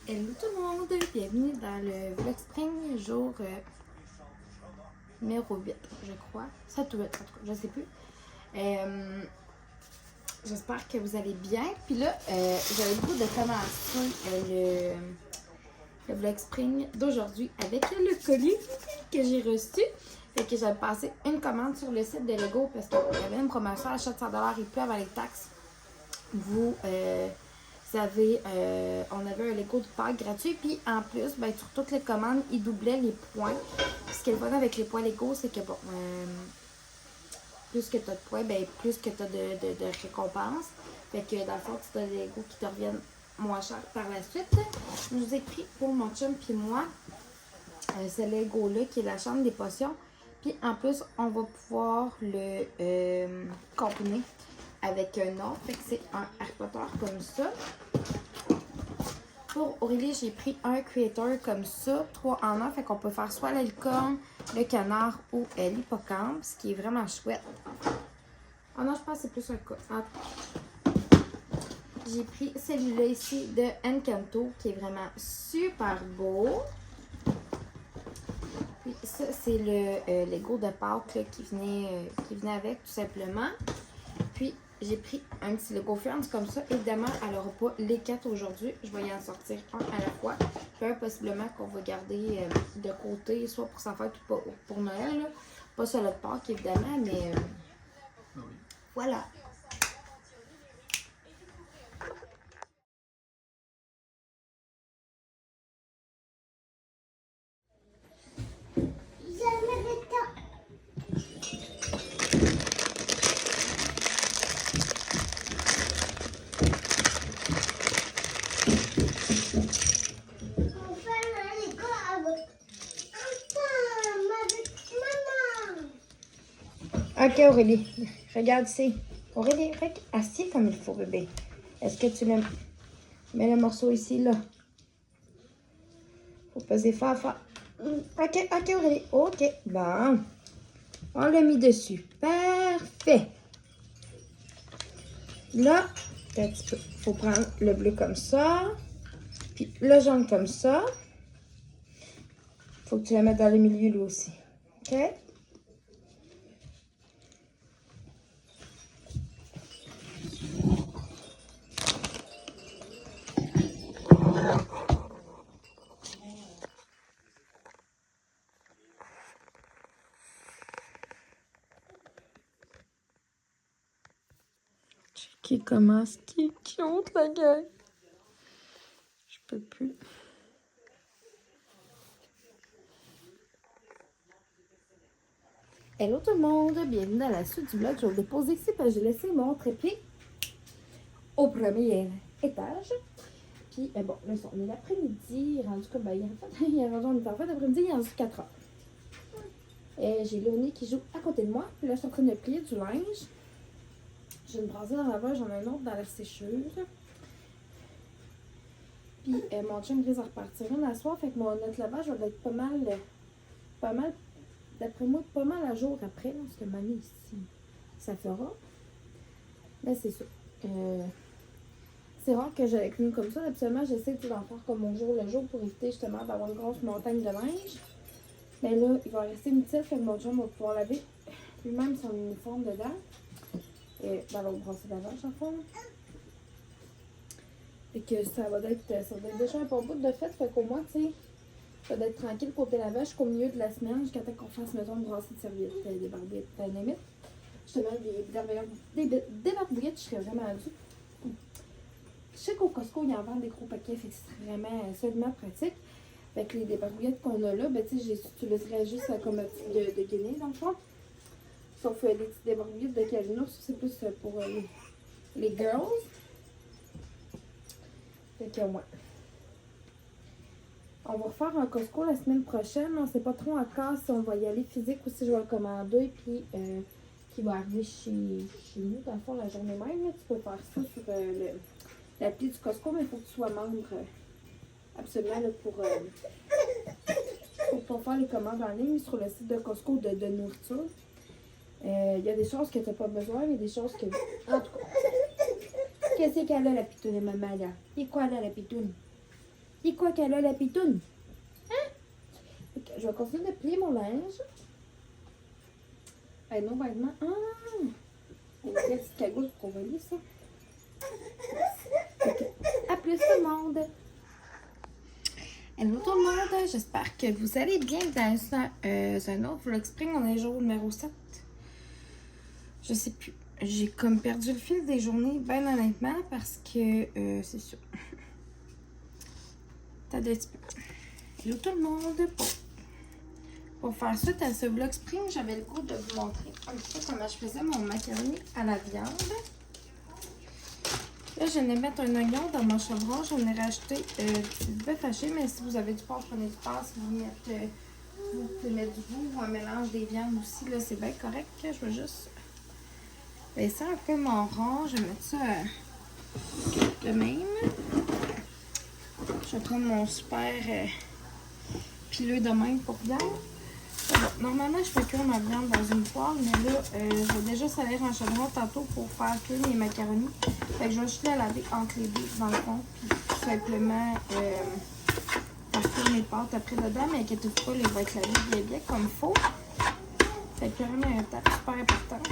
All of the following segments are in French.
Hello tout le monde, bienvenue dans le Vlog Spring jour numéro 8, je crois. 7 ou 8, en tout cas, je sais plus. J'espère que vous allez bien. Puis là, j'avais le goût de commencer le Vlog Spring d'aujourd'hui avec le colis que j'ai reçu. Fait que j'avais passé une commande sur le site de Lego parce qu'il y avait une promotion à 700$ et plus avant les taxes. Vous avez, on avait un Lego de Pâques gratuit. Puis en plus, ben, sur toutes les commandes, ils doublaient les points. Ce qui est le bon avec les points Lego, c'est que bon, plus que tu as de points, ben, plus que tu as de récompenses. Fait que dans le fond, tu as des Lego qui te reviennent moins cher par la suite. Je vous ai pris pour mon chum puis moi ce Lego-là qui est la chambre des potions. Puis en plus, on va pouvoir le combiner avec un autre. Fait que c'est un Harry Potter comme ça. Pour Aurélie, j'ai pris un Creator comme ça, 3 en 1. Fait qu'on peut faire soit la licorne, le canard ou l'hippocampe, ce qui est vraiment chouette. Oh non, je pense que c'est plus un cas. J'ai pris celui-là ici de Encanto, qui est vraiment super beau. Puis ça, c'est le Lego de Pâques là, qui venait avec, tout simplement. Puis, j'ai pris un petit Lego Friends comme ça. Évidemment, elle n'aura pas les 4 aujourd'hui. Je vais y en sortir un à la fois. Puis un, possiblement, qu'on va garder de côté, soit pour sa fête ou pas pour Noël. Là. Pas sur le Pâques, évidemment, mais voilà. Ok, Aurélie, regarde ici. Aurélie, assieds comme il faut, bébé. Est-ce que tu l'aimes? Mets le morceau ici, là. Faut peser fort, fort. Ok, Aurélie. Ok, bon. On l'a mis dessus. Parfait. Là, un petit peu. Faut prendre le bleu comme ça. Puis le jaune comme ça. Faut que tu la mettes dans le milieu, lui aussi. Ok? Qui commence, qui cute, la gueule. Je peux plus. Hello tout le monde, bienvenue dans la suite du vlog. Je vais vous déposer ici parce que j'ai laissé mon trépied au premier étage. Puis, bon, là, on est l'après-midi, rendu comme, ben, il est rendu, on est en fin d'après-midi, il est rendu 4 heures. J'ai Léonie qui joue à côté de moi. Puis là, je suis en train de plier du linge. J'ai une brassière dans la lavage, j'en ai un autre dans la sécheuse. Puis, mon chum risque de repartir une à soir, fait que notre lavage va être pas mal, d'après moi, pas mal à jour après, là, parce que mamie ici, ça fera. Mais c'est ça. C'est rare que j'ai avec nous comme ça. Absolument, j'essaie d'en faire comme mon jour le jour pour éviter justement d'avoir une grosse montagne de linge. Mais là, il va rester une petite, fait que mon chum va pouvoir laver lui-même son uniforme dedans. Et dans l'autre brasser lavage, en fond. Fait que ça va être déjà un bon bout de fait. Fait qu'au moins, tu sais, ça va être tranquille côté lavage jusqu'au milieu de la semaine, jusqu'à temps qu'on fasse, mettons, une brassée de serviettes, des barbiettes, limite. Justement, des barbouillettes, je serais vraiment due. Je sais qu'au Costco, ils en vendent des gros paquets, fait que c'est vraiment seulement pratique. Fait que les débarbouillettes qu'on a là, ben tu sais, j'utiliserais juste comme un petit de Guinée dans le fond. Sauf les petites débarbouillettes de Calinours, c'est plus pour les girls. Fait que ouais. On va refaire un Costco la semaine prochaine. On sait pas trop encore si on va y aller physique ou si je vais le commander. Puis qui va arriver chez nous, dans le fond, la journée même. Là. Tu peux faire ça sur l'appli du Costco, mais il faut que tu sois membre absolument là, pour faire les commandes en ligne sur le site de Costco de nourriture. Il y a des choses que tu n'as pas besoin, il y a des choses que... En tout cas, qu'est-ce qu'elle a la pitoune, maman, là? Et quoi, là, la pitoune? Pis quoi qu'elle a, la pitoune? Hein? Ok, je vais continuer de plier mon linge. Non vêtements. Ah! Une petite cagoule pour voler ça. Okay. À plus tout le monde! Hello tout le monde! J'espère que vous allez bien dans un autre Vlog Spring. On est jour numéro 7. Je sais plus. J'ai comme perdu le fil des journées, ben honnêtement, parce que c'est sûr. Attendez un petit peu. Hello tout le monde! Pour faire suite à ce Vlog Spring, j'avais le goût de vous montrer un petit peu comment je faisais mon macaroni à la viande. Là, je viens de mettre un oignon dans mon chevron. J'en ai racheté du bœuf haché, mais si vous avez du porc, prenez du porc. Si vous pouvez mettre du roux ou un mélange des viandes aussi, là, c'est bien correct. Je vais juste baisser un peu mon rond. Je vais mettre ça de même. Je vais prendre mon super pileux de même pour viande. Bon, normalement, je fais cuire ma viande dans une poêle, mais là, je vais déjà salir un chaudron tantôt pour faire cuire mes macaronis. Fait que je vais juste la laver entre les deux, dans le fond, puis tout simplement faire cuire mes pâtes après dedans, mais inquiétez-vous pas, les vont être lavées bien comme il faut. Fait que vraiment une étape super importante.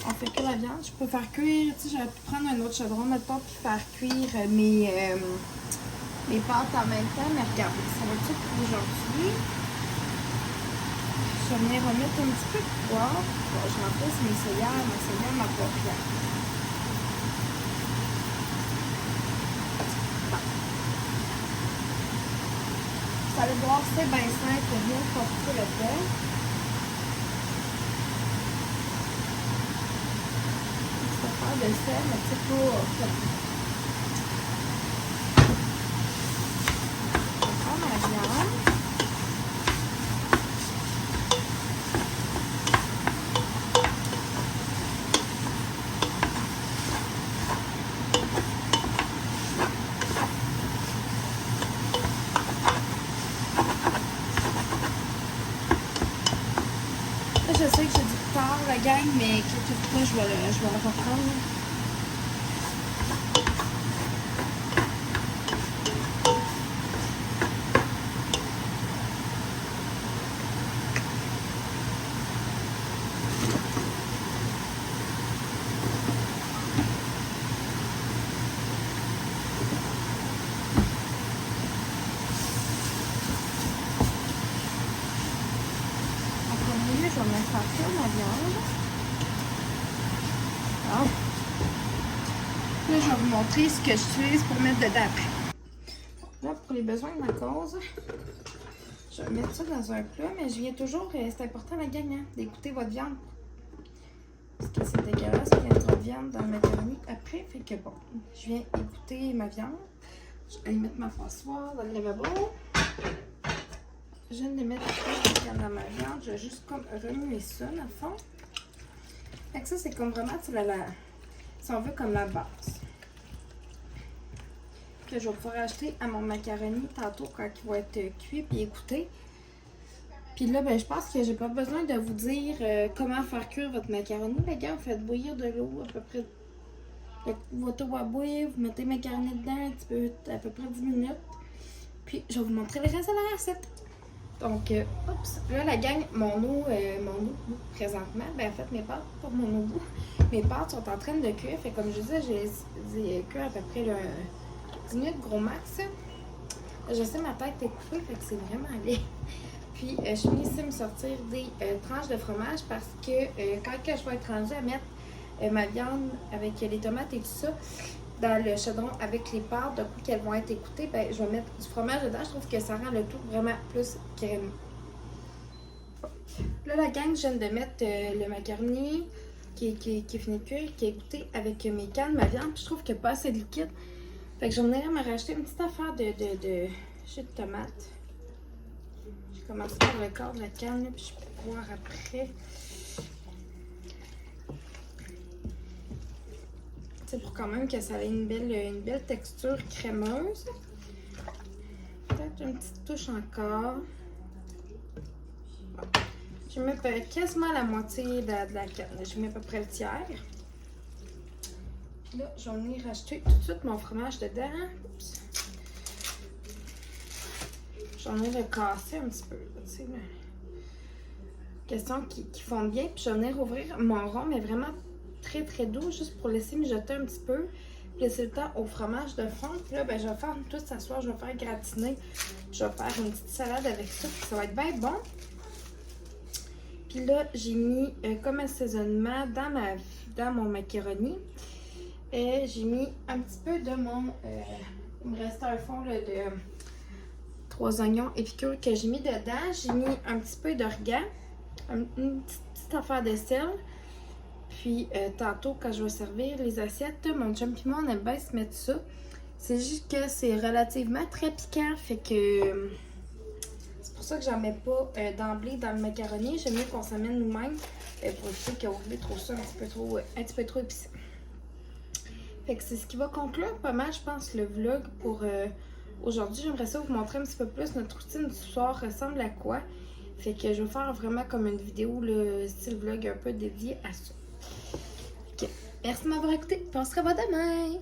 On fait cuire la viande. Je peux faire cuire, tu sais, j'aurais pu prendre un autre chaudron, mettons, puis faire cuire mes pâtes en même temps, mais regardez, ça va être tout pour aujourd'hui. Je vais venir remettre un petit peu de poivre. Bon, je remplace mes seigneurs, ma poivrière. Bon. Vous allez voir, c'est bien simple, rien de compliqué là-dedans. Je vais faire de sel, mais c'est pour ça. Je vais prendre ma viande. Je sais que j'ai du retard, la gang, mais quelque fois, je vais le reprendre. Je vais mettre à cuire ma viande. Alors, là, je vais vous montrer ce que j'utilise pour mettre dedans après. Là, pour les besoins de ma cause, je vais mettre ça dans un plat, mais je viens toujours, c'est important la gang, hein, d'écouter votre viande. Parce que c'est dégueulasse qu'il y ait trop de viande dans le macaroni après. Fait que bon, je viens écouter ma viande. Je vais aller mettre ma passoire dans le lavabo. Je viens de mettre dans ma viande. Je vais juste comme remuer ça, dans le fond. Fait que ça, c'est comme vraiment, si on veut, comme la base. Que je vais pouvoir ajouter à mon macaroni tantôt quand il va être cuit et écouté. Puis là, ben, je pense que j'ai pas besoin de vous dire comment faire cuire votre macaroni. Les gars, vous faites bouillir de l'eau à peu près. Votre eau à bouillir, vous mettez le macaroni dedans un petit peu, à peu près 10 minutes. Puis je vais vous montrer le reste de la recette. Donc, oups, là la gang, mon eau présentement, ben en fait mes pâtes, pas mon eau bout, mes pâtes sont en train de cuire, fait comme je disais, j'ai cuit à peu près là, 10 minutes gros max. Je sais ma tête est coupée, fait que c'est vraiment laid. Puis je suis venue ici me sortir des tranches de fromage parce que quand je vais être rendue à mettre ma viande avec les tomates et tout ça, dans le chaudron avec les pâtes, d'un coup qu'elles vont être écoutées, ben, je vais mettre du fromage dedans. Je trouve que ça rend le tout vraiment plus crémeux. Là, la gang, je viens de mettre le macaroni qui est fini de cuire, qui est écouté avec mes cannes, ma viande. Puis je trouve qu'il n'y a pas assez de liquide. Fait que je vais venir me racheter une petite affaire de jus de tomate. Je commence par le corps de la canne, là, puis je peux voir après. C'est pour quand même que ça ait une belle texture crémeuse. Peut-être une petite touche encore. Je mets quasiment la moitié de la canne. Je mets à peu près le tiers. Là, je vais venir rajouter tout de suite mon fromage dedans. Oups. j'en ai le cassé un petit peu, tu sais. Question qui fondent bien. Puis je vais venir ouvrir mon rond, mais vraiment très très doux, juste pour laisser mijoter un petit peu. Puis laisser le temps au fromage de fond. Puis là, ben, je vais faire tout ça soir, je vais faire gratiner. Je vais faire une petite salade avec ça, puis ça va être bien bon. Puis là, j'ai mis comme assaisonnement dans mon macaroni. J'ai mis un petit peu de mon... il me restait un fond là, de 3 oignons épicures que j'ai mis dedans. J'ai mis un petit peu d'origan, une petite affaire de sel. Puis tantôt, quand je vais servir les assiettes, mon chum et moi, on aime bien se mettre ça. C'est juste que c'est relativement très piquant, fait que c'est pour ça que j'en mets pas d'emblée dans le macaroni. J'aime mieux qu'on s'amène nous-mêmes pour éviter qu'on trouve ça un petit peu trop épicé. Fait que c'est ce qui va conclure pas mal, je pense, le vlog pour aujourd'hui. J'aimerais ça vous montrer un petit peu plus notre routine du soir ressemble à quoi. Fait que je vais faire vraiment comme une vidéo, le style vlog un peu dédié à ça. Ok. Merci de m'avoir écouté. On se revoit demain!